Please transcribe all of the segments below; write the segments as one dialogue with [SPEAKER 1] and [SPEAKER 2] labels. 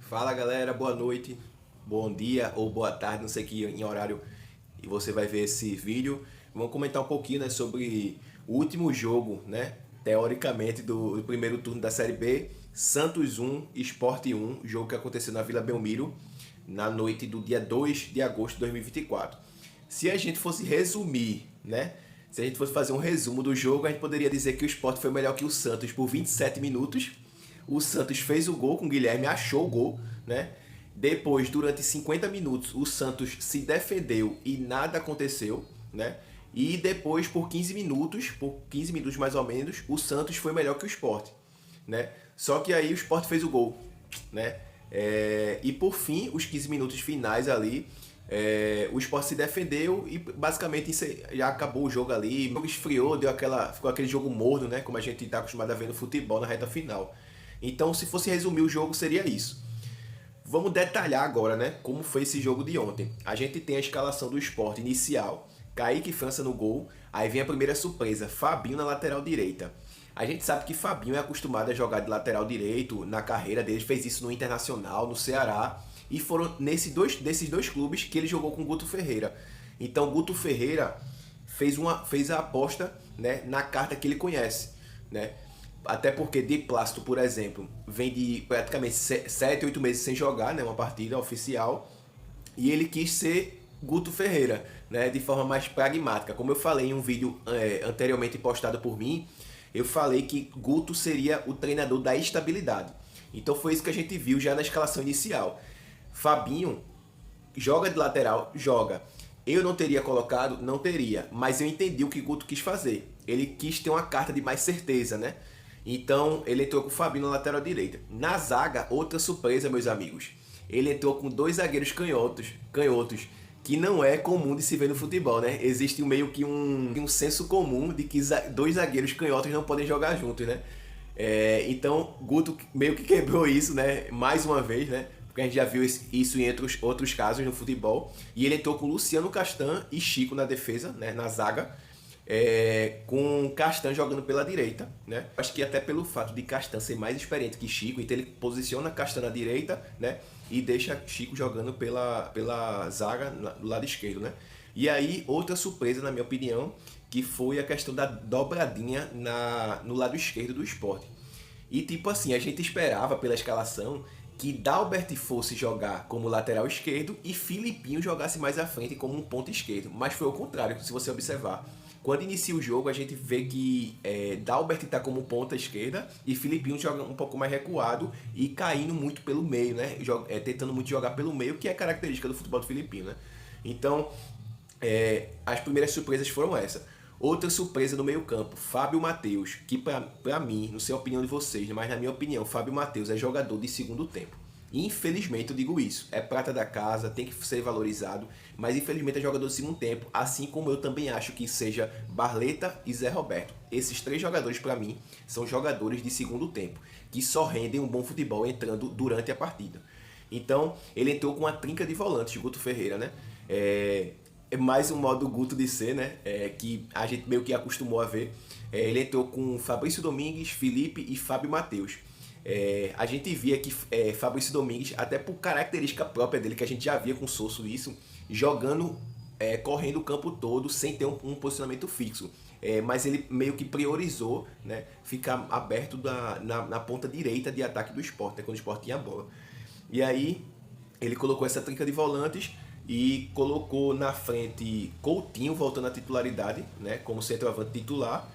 [SPEAKER 1] Fala galera, boa noite, bom dia ou boa tarde, não sei que em horário e você vai ver esse vídeo. Vamos comentar um pouquinho, né, sobre o último jogo, né, teoricamente do primeiro turno da Série B, Santos 1, Sport 1, jogo que aconteceu na Vila Belmiro na noite do dia 2 de agosto de 2024. Se a gente fosse resumir, né, se a gente fosse fazer um resumo do jogo, a gente poderia dizer que o Sport foi melhor que o Santos por 27 minutos. O Santos fez o gol com o Guilherme, achou o gol, né? Depois, durante 50 minutos, o Santos se defendeu e nada aconteceu, né? E depois, por 15 minutos mais ou menos, o Santos foi melhor que o Sport, né? Só que aí o Sport fez o gol, né? E por fim, os 15 minutos finais ali, o Sport se defendeu e basicamente já acabou o jogo ali. O jogo esfriou, ficou aquele jogo morno, né? Como a gente está acostumado a ver no futebol na reta final. Então, se fosse resumir o jogo, seria isso. Vamos detalhar agora, né, como foi esse jogo de ontem. A gente tem a escalação do Sport inicial. Kaique França no gol. Aí vem a primeira surpresa, Fabinho na lateral direita. A gente sabe que Fabinho é acostumado a jogar de lateral direito na carreira dele. Fez isso no Internacional, no Ceará. E foram desses dois clubes que ele jogou com Guto Ferreira. Então, Guto Ferreira fez a aposta, né, na carta que ele conhece, né? Até porque De Plácido, por exemplo, vem de praticamente 7, 8 meses sem jogar, né, uma partida oficial, e ele quis ser Guto Ferreira, né, de forma mais pragmática. Como eu falei em um vídeo anteriormente postado por mim, eu falei que Guto seria o treinador da estabilidade. Então foi isso que a gente viu já na escalação inicial. Fabinho joga de lateral, joga. Eu não teria colocado, não teria, mas eu entendi o que Guto quis fazer. Ele quis ter uma carta de mais certeza, né? Então ele entrou com o Fabinho na lateral direita. Na zaga, outra surpresa, meus amigos. Ele entrou com dois zagueiros canhotos, que não é comum de se ver no futebol, né? Existe meio que um senso comum de que dois zagueiros canhotos não podem jogar juntos, né? Então Guto meio que quebrou isso, né? Mais uma vez, né? Porque a gente já viu isso em outros casos no futebol. E ele entrou com Luciano Castan e Chico na defesa, né? Na zaga. Com Castan jogando pela direita, né? Acho que até pelo fato de Castan ser mais experiente que Chico, então ele posiciona Castan na direita, né? E deixa Chico jogando pela zaga do lado esquerdo, né? E aí, outra surpresa, na minha opinião, que foi a questão da dobradinha no lado esquerdo do Sport. E tipo assim, a gente esperava pela escalação que Dalbert fosse jogar como lateral esquerdo e Filipinho jogasse mais à frente como um ponto esquerdo. Mas foi o contrário, se você observar. Quando inicia o jogo, a gente vê que Dalbert está como ponta esquerda e Filipinho joga um pouco mais recuado e caindo muito pelo meio, né? Tentando muito jogar pelo meio, que é característica do futebol do Filipinho, né? Então, as primeiras surpresas foram essas. Outra surpresa no meio campo, Fábio Matheus, que pra mim, não sei a opinião de vocês, mas na minha opinião, Fábio Matheus é jogador de segundo tempo. Infelizmente eu digo isso, é prata da casa, tem que ser valorizado, mas infelizmente é jogador de segundo tempo, assim como eu também acho que seja Barleta e Zé Roberto. Esses três jogadores para mim são jogadores de segundo tempo, que só rendem um bom futebol entrando durante a partida. Então ele entrou com a trinca de volantes, Guto Ferreira, né? É mais um modo Guto de ser, né? Que a gente meio que acostumou a ver. Ele entrou com Fabrício Domingues, Felipe e Fábio Matheus. A gente via que Fabrício Domingues, até por característica própria dele, que a gente já via com o Sosso isso, jogando, correndo o campo todo sem ter um posicionamento fixo. Mas ele meio que priorizou, né, ficar aberto na ponta direita de ataque do Sport, né, quando o Sport tinha a bola. E aí ele colocou essa trinca de volantes e colocou na frente Coutinho voltando à titularidade, né, como centroavante titular.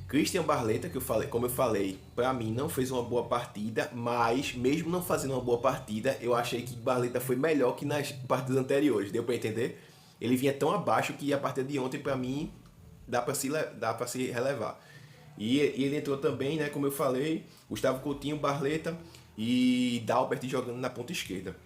[SPEAKER 1] Christian Barleta, que como eu falei, para mim não fez uma boa partida, mas mesmo não fazendo uma boa partida, eu achei que Barleta foi melhor que nas partidas anteriores, deu para entender? Ele vinha tão abaixo que a partida de ontem, para mim, dá para se relevar. E ele entrou também, né, como eu falei, Gustavo Coutinho, Barleta e Dalbert jogando na ponta esquerda.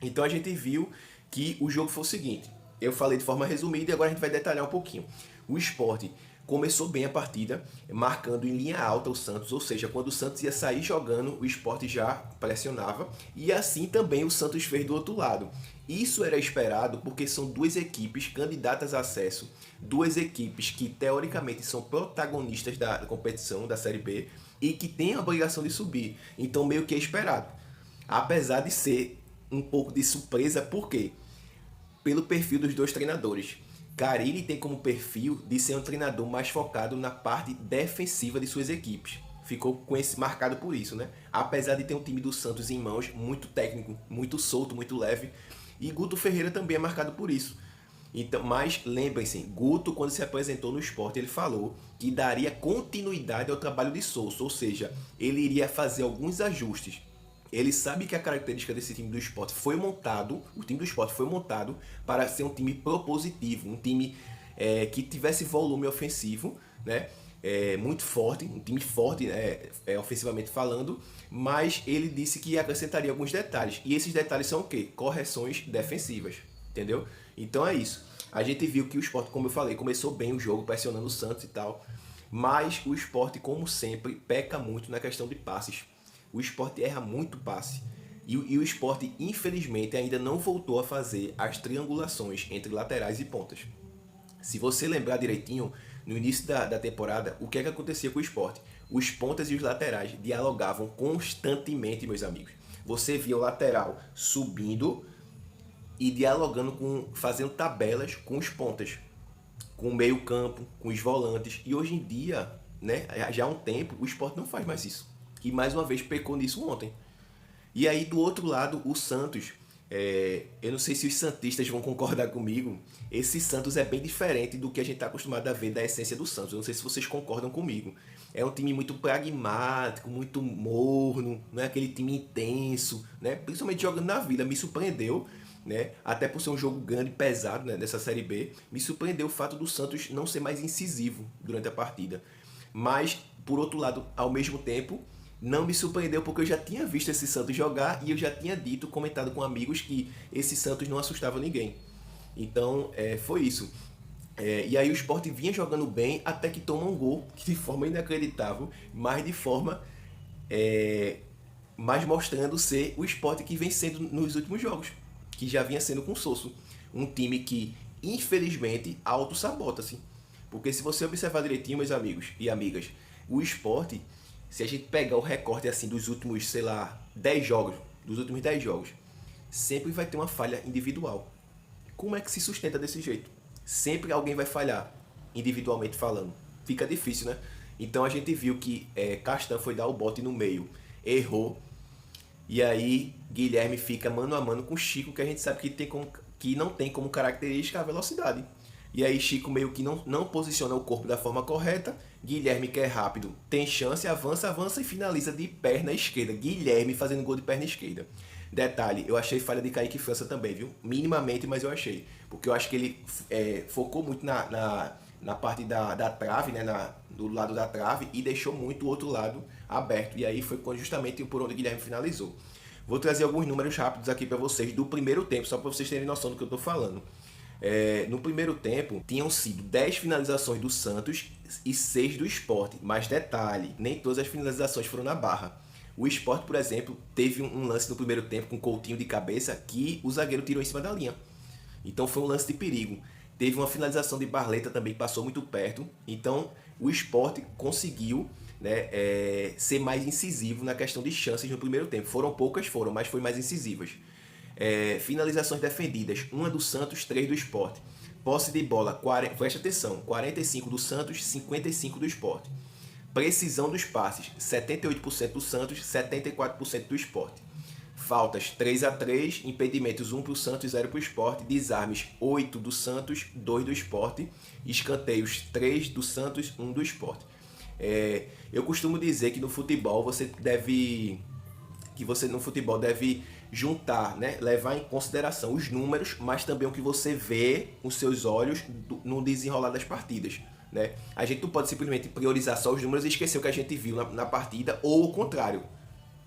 [SPEAKER 1] Então a gente viu que o jogo foi o seguinte, eu falei de forma resumida e agora a gente vai detalhar um pouquinho. O Sport começou bem a partida, marcando em linha alta o Santos, ou seja, quando o Santos ia sair jogando, o Sport já pressionava, e assim também o Santos fez do outro lado. Isso era esperado porque são duas equipes candidatas a acesso, duas equipes que teoricamente são protagonistas da competição da Série B e que têm a obrigação de subir, então meio que é esperado. Apesar de ser um pouco de surpresa, por quê? Pelo perfil dos dois treinadores. Carille tem como perfil de ser um treinador mais focado na parte defensiva de suas equipes. Ficou com esse marcado por isso, né? Apesar de ter um time do Santos em mãos muito técnico, muito solto, muito leve. E Guto Ferreira também é marcado por isso. Então, mas lembrem-se, Guto, quando se apresentou no Sport, ele falou que daria continuidade ao trabalho de Souza, ou seja, ele iria fazer alguns ajustes. Ele sabe que a característica desse time do Sport foi montado, o time do Sport foi montado para ser um time propositivo, um time que tivesse volume ofensivo, né? Muito forte, um time forte, ofensivamente falando, mas ele disse que acrescentaria alguns detalhes. E esses detalhes são o quê? Correções defensivas, entendeu? Então é isso. A gente viu que o Sport, como eu falei, começou bem o jogo, pressionando o Santos e tal, mas o Sport, como sempre, peca muito na questão de passes. O Sport erra muito passe. E o Sport, infelizmente, ainda não voltou a fazer as triangulações entre laterais e pontas. Se você lembrar direitinho, no início da temporada, o que é que acontecia com o Sport? Os pontas e os laterais dialogavam constantemente, meus amigos. Você via o lateral subindo e dialogando fazendo tabelas com os pontas, com o meio campo, com os volantes. E hoje em dia, né, já há um tempo, o Sport não faz mais isso. E mais uma vez pecou nisso ontem. E aí do outro lado, o Santos, eu não sei se os santistas vão concordar comigo, esse Santos é bem diferente do que a gente está acostumado a ver da essência do Santos. Eu não sei se vocês concordam comigo. É um time muito pragmático, muito morno, não é aquele time intenso, né? Principalmente jogando na Vila, me surpreendeu, né? Até por ser um jogo grande e pesado, né, dessa Série B, me surpreendeu o fato do Santos não ser mais incisivo durante a partida. Mas, por outro lado, ao mesmo tempo, não me surpreendeu porque eu já tinha visto esse Santos jogar e eu já tinha dito, comentado com amigos que esse Santos não assustava ninguém. Então, foi isso. E aí o Sport vinha jogando bem até que toma um gol de forma inacreditável, mas de forma mais mostrando ser o Sport que vem sendo nos últimos jogos, que já vinha sendo com o Sosso. Um time que, infelizmente, auto-sabota-se. Porque se você observar direitinho, meus amigos e amigas, o Sport, se a gente pegar o recorte assim dos últimos, sei lá, 10 jogos, dos últimos 10 jogos, sempre vai ter uma falha individual. Como é que se sustenta desse jeito? Sempre alguém vai falhar, individualmente falando. Fica difícil, né? Então a gente viu que Castan foi dar o bote no meio, errou, e aí Guilherme fica mano a mano com Chico, que a gente sabe que não tem como característica a velocidade. E aí Chico meio que não posiciona o corpo da forma correta. Guilherme, que é rápido, tem chance, avança e finaliza de perna esquerda. Guilherme fazendo gol de perna esquerda. Detalhe, eu achei falha de Kaique França também, viu? Minimamente, mas eu achei. Porque eu acho que ele focou muito na parte da trave, né? Do lado da trave, e deixou muito o outro lado aberto. E aí foi justamente por onde o Guilherme finalizou. Vou trazer alguns números rápidos aqui para vocês do primeiro tempo, só para vocês terem noção do que eu estou falando. No primeiro tempo, tinham sido 10 finalizações do Santos e 6 do Sport. Mas detalhe, nem todas as finalizações foram na barra. O Sport, por exemplo, teve um lance no primeiro tempo com Coutinho de cabeça que o zagueiro tirou em cima da linha. Então foi um lance de perigo. Teve uma finalização de Barleta também que passou muito perto. Então o Sport conseguiu, né, ser mais incisivo na questão de chances no primeiro tempo. Foram poucas, mas foi mais incisivas. Finalizações defendidas, uma do Santos, 3 do Sport. Posse de bola, preste atenção, 45 do Santos, 55 do Sport. Precisão dos passes, 78% do Santos, 74% do Sport. Faltas, 3-3, impedimentos 1 para o Santos, 0 para o Sport. Desarmes, 8 do Santos, 2 do Sport. Escanteios, 3 do Santos, 1 do Sport. Eu costumo dizer que no futebol você deve juntar, né, levar em consideração os números, mas também o que você vê com seus olhos no desenrolar das partidas, né? A gente não pode simplesmente priorizar só os números e esquecer o que a gente viu na partida, ou o contrário,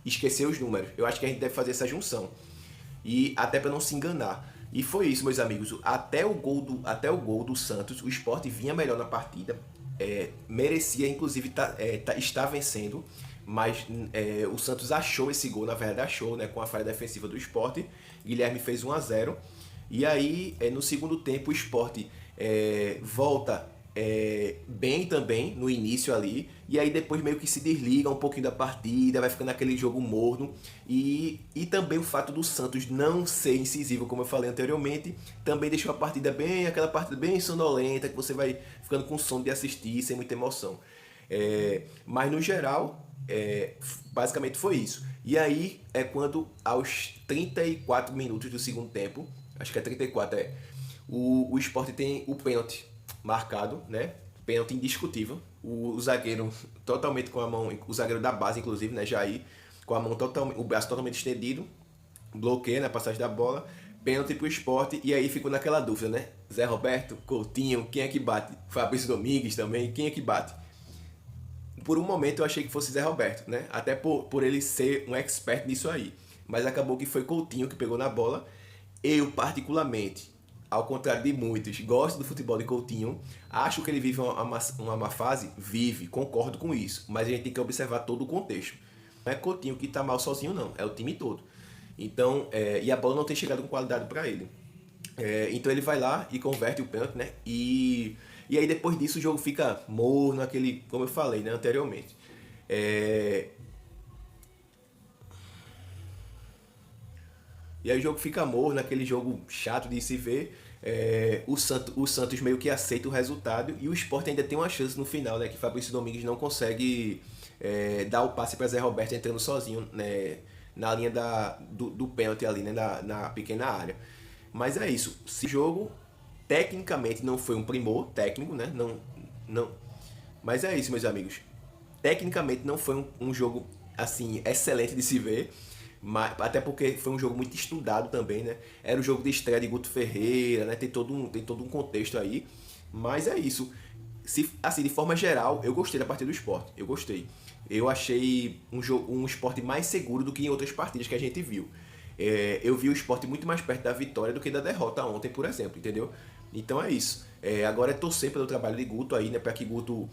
[SPEAKER 1] esquecer os números. Eu acho que a gente deve fazer essa junção, e até para não se enganar. E foi isso, meus amigos. Até o gol do Santos, o Sport vinha melhor na partida, merecia inclusive estar vencendo. Mas o Santos achou esse gol, na verdade achou, né, com a falha defensiva do Sport. Guilherme fez 1-0. E aí, no segundo tempo, o Sport volta bem também no início ali, e aí depois meio que se desliga um pouquinho da partida, vai ficando aquele jogo morno, e também o fato do Santos não ser incisivo, como eu falei anteriormente, também deixou a partida bem, aquela partida bem sonolenta, que você vai ficando com sono de assistir, sem muita emoção. Mas no geral, basicamente foi isso. E aí é quando aos 34 minutos do segundo tempo, acho que é 34, o Sport tem o pênalti marcado, né? Pênalti indiscutível. O zagueiro totalmente com a mão, o zagueiro da base, inclusive, né? Jair, com a mão totalmente, o braço totalmente estendido, bloqueia na passagem da bola, pênalti pro Sport, e aí ficou naquela dúvida, né? Zé Roberto, Coutinho, quem é que bate? Fabrício Domingues também, quem é que bate? Por um momento eu achei que fosse Zé Roberto, né? Até por ele ser um expert nisso aí. Mas acabou que foi Coutinho que pegou na bola. Eu, particularmente, ao contrário de muitos, gosto do futebol de Coutinho. Acho que ele vive uma má fase? Vive, concordo com isso. Mas a gente tem que observar todo o contexto. Não é Coutinho que tá mal sozinho, não. É o time todo. Então, e a bola não tem chegado com qualidade para ele. Então ele vai lá e converte o pênalti, né? E aí depois disso o jogo fica morno, aquele, como eu falei, né, anteriormente. E aí o jogo fica morno, aquele jogo chato de se ver. O Santos meio que aceita o resultado e o Sport ainda tem uma chance no final, né? Que Fabrício Domingues não consegue dar o passe para Zé Roberto entrando sozinho, né, na linha do pênalti ali, né, na pequena área. Mas é isso. Se o jogo tecnicamente não foi um primor técnico, né? Não. Mas é isso, meus amigos. Tecnicamente não foi um jogo assim excelente de se ver, mas, até porque foi um jogo muito estudado também, né? Era o jogo de estreia de Guto Ferreira, né? Tem todo um contexto aí. Mas é isso. Assim, de forma geral, eu gostei da partida do Sport. Eu gostei. Eu achei um Sport mais seguro do que em outras partidas que a gente viu. Eu vi o Sport muito mais perto da vitória do que da derrota ontem, por exemplo, entendeu? Então é isso. Agora é torcer pelo trabalho de Guto aí, né? Para que Guto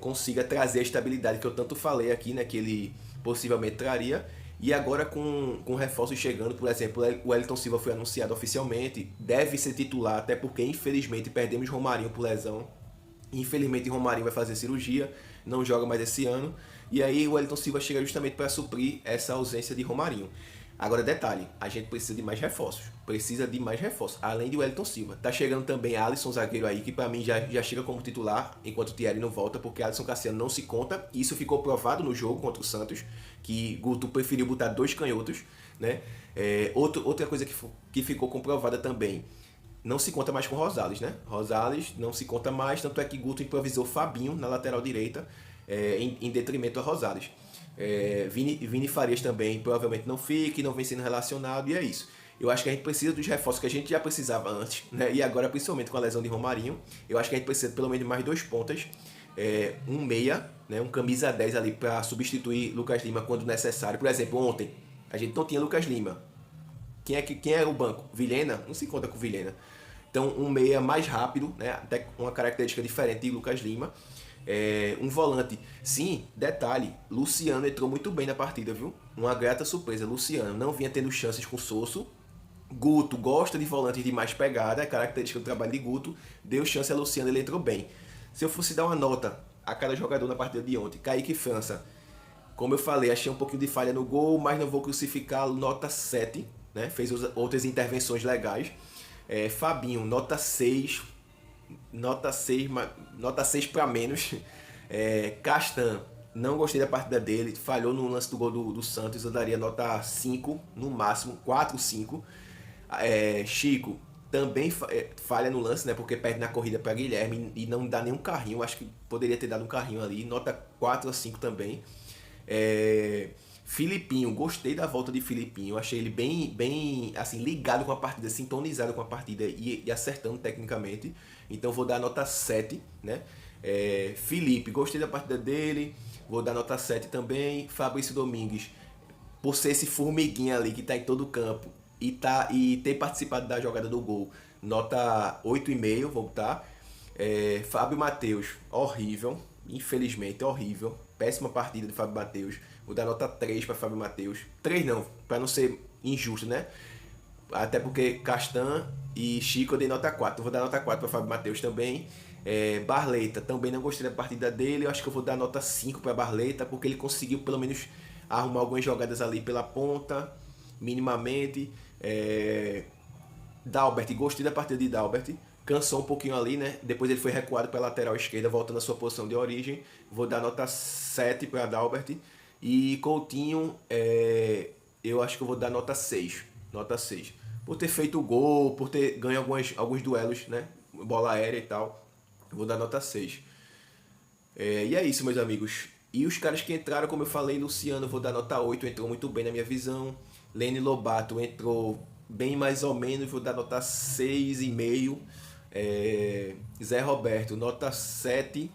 [SPEAKER 1] consiga trazer a estabilidade que eu tanto falei aqui, né? Que ele possivelmente traria. E agora com reforços chegando, por exemplo, o Wellington Silva foi anunciado oficialmente, deve ser titular, até porque infelizmente perdemos Romarinho por lesão. Infelizmente Romarinho vai fazer cirurgia, não joga mais esse ano. E aí o Wellington Silva chega justamente para suprir essa ausência de Romarinho. Agora, detalhe, a gente precisa de mais reforços. Precisa de mais reforços, além de Wellington Silva. Tá chegando também Alisson, zagueiro aí, que pra mim já chega como titular, enquanto o Thierry não volta, porque Alisson Cassiano não se conta. Isso ficou provado no jogo contra o Santos, que Guto preferiu botar 2 canhotos, né? Outra coisa que ficou comprovada também, não se conta mais com Rosales, né? Rosales não se conta mais, tanto é que Guto improvisou Fabinho na lateral direita, em detrimento a Rosales. Vini Farias também provavelmente não fica, não vem sendo relacionado, e é isso. Eu acho que a gente precisa dos reforços que a gente já precisava antes, né? E agora principalmente com a lesão de Romarinho, eu acho que a gente precisa de pelo menos mais 2 pontas, um meia, né? Um camisa 10 ali para substituir Lucas Lima quando necessário. Por exemplo, ontem a gente não tinha Lucas Lima. Quem é o banco? Vilhena? Não se conta com Vilhena. Então um meia mais rápido, né? Até uma característica diferente de Lucas Lima. Um volante. Sim, detalhe, Luciano entrou muito bem na partida, viu? Uma grata surpresa, Luciano. Não vinha tendo chances com Sosso. Guto gosta de volantes de mais pegada, é característica do trabalho de Guto. Deu chance a Luciano, ele entrou bem. Se eu fosse dar uma nota a cada jogador na partida de ontem, Kaique França, como eu falei, achei um pouquinho de falha no gol, mas não vou crucificá-lo, nota 7, né? Fez outras intervenções legais. Fabinho, nota 6, nota 6 para menos. Castan, não gostei da partida dele, falhou no lance do gol do Santos, eu daria nota 5, no máximo, 4, 5. Chico também falha no lance, né? Porque perde na corrida para Guilherme e não dá nenhum carrinho, acho que poderia ter dado um carrinho ali, nota 4 a 5 também. Filipinho, gostei da volta de Filipinho, achei ele bem assim, ligado com a partida, sintonizado com a partida e acertando tecnicamente, então vou dar nota 7, né? Felipe, gostei da partida dele, vou dar nota 7 também. Fabrício Domingues, por ser esse formiguinha ali que tá em todo o campo e ter participado da jogada do gol, nota 8,5, vou botar. Fábio Matheus, horrível, infelizmente horrível, péssima partida de Fábio Matheus. Vou dar nota 3 para Fábio Matheus. 3 não, para não ser injusto, né? Até porque Castan e Chico eu dei nota 4. Vou dar nota 4 para Fábio Matheus também. Barleta, também não gostei da partida dele. Eu acho que eu vou dar nota 5 para Barleta, porque ele conseguiu pelo menos arrumar algumas jogadas ali pela ponta, minimamente. Dalbert, gostei da partida de Dalbert. Cansou um pouquinho ali, né? Depois ele foi recuado para a lateral esquerda, voltando à sua posição de origem. Vou dar nota 7 para Dalbert. E Coutinho, eu acho que eu vou dar nota 6. Nota 6. Por ter feito o gol, por ter ganho alguns duelos, né? Bola aérea e tal. Eu vou dar nota 6. E é isso, meus amigos. E os caras que entraram, como eu falei, Luciano, eu vou dar nota 8, entrou muito bem na minha visão. Lene Lobato entrou bem mais ou menos, vou dar nota 6,5. Zé Roberto, nota 7,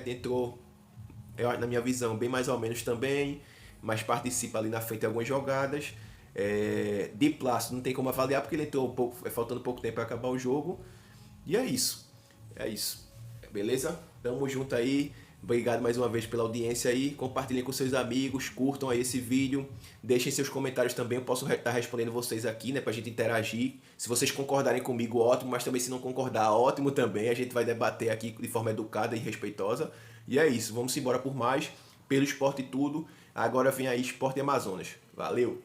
[SPEAKER 1] entrou, na minha visão, bem mais ou menos também, mas participa ali na frente de algumas jogadas. De Plácido não tem como avaliar porque ele entrou faltando pouco tempo para acabar o jogo. E é isso. É isso. Beleza? Tamo junto aí. Obrigado mais uma vez pela audiência aí. Compartilhem com seus amigos, curtam aí esse vídeo. Deixem seus comentários também. Eu posso estar respondendo vocês aqui, né? Pra gente interagir. Se vocês concordarem comigo, ótimo. Mas também se não concordar, ótimo também. A gente vai debater aqui de forma educada e respeitosa. E é isso. Vamos embora por mais. Pelo esporte e tudo. Agora vem aí Esporte Amazonas. Valeu!